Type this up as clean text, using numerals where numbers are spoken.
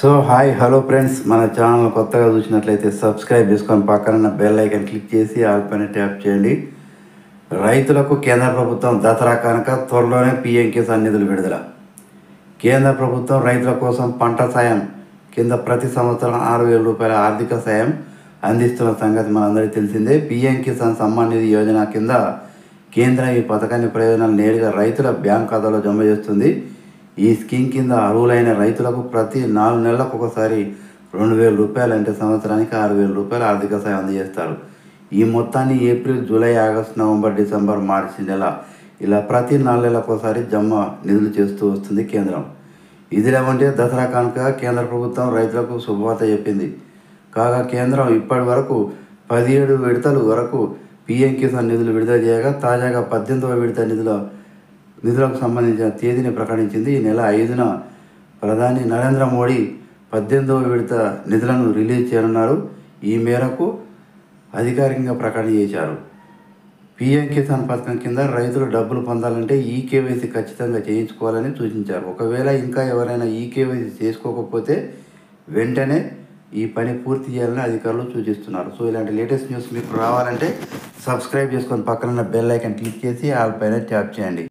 So hi hello friends, మన channel కొత్తగా చూసినట్లయితే సబ్స్క్రైబ్ చేసుకొని పక్కన బెల్ ఐకాన్ క్లిక్ చేసి ఆల్ పైన ట్యాప్ చేయండి. రైతులకు కేంద్ర ప్రభుత్వం దసరా కనుక త్వరలోనే పీఎం కిసాన్ నిధులు విడుదల. కేంద్ర ప్రభుత్వం రైతుల కోసం పంట సాయం కింద ప్రతి సంవత్సరం 6,000 రూపాయల ఆర్థిక సాయం అందిస్తున్న సంగతి మనందరికీ తెలిసిందే. పీఎం కిసాన్ సమ్మాన్ నిధి యోజన కింద కేంద్రం ఈ పథకాన్ని ప్రయోజనాలు నేరుగా రైతుల బ్యాంక్ ఖాతాలో జమ చేస్తుంది. ఈ స్కీమ్ కింద అర్హులైన రైతులకు ప్రతి 4 నెలలకు ఒకసారి 2,000 రూపాయలు, అంటే సంవత్సరానికి 6,000 రూపాయలు ఆర్థిక సాయం అందజేస్తారు. ఈ మొత్తాన్ని April, July, August, November, December, March నెల ఇలా ప్రతి 4 నెలలకు ఒకసారి జమ నిధులు చేస్తూ వస్తుంది కేంద్రం. ఇదిలా ఉంటే దసరా కానుక కేంద్ర ప్రభుత్వం రైతులకు శుభవార్త చెప్పింది. కాగా కేంద్రం ఇప్పటి వరకు 17 విడతలు వరకు పీఎం కిసాన్ నిధులు విడుదల చేయగా తాజాగా 18వ విడత నిధులకు సంబంధించిన తేదీని ప్రకటించింది. ఈ నెల 5న ప్రధాని నరేంద్ర మోడీ 18వ విడత నిధులను రిలీజ్ చేయనున్నారు. ఈ మేరకు అధికారికంగా ప్రకటన చేశారు. పీఎం కిసాన్ పథకం కింద రైతులు డబ్బులు పొందాలంటే ఈకేవైసీ ఖచ్చితంగా చేయించుకోవాలని సూచించారు. ఒకవేళ ఇంకా ఎవరైనా ఈకేవైసీ చేసుకోకపోతే వెంటనే ఈ పని పూర్తి చేయాలని అధికారులు సూచిస్తున్నారు. సో ఇలాంటి లేటెస్ట్ న్యూస్ మీకు రావాలంటే సబ్స్క్రైబ్ చేసుకొని పక్కన బెల్ ఐకాన్ క్లిక్ చేసి ఆల్ పైన ట్యాప్ చేయండి.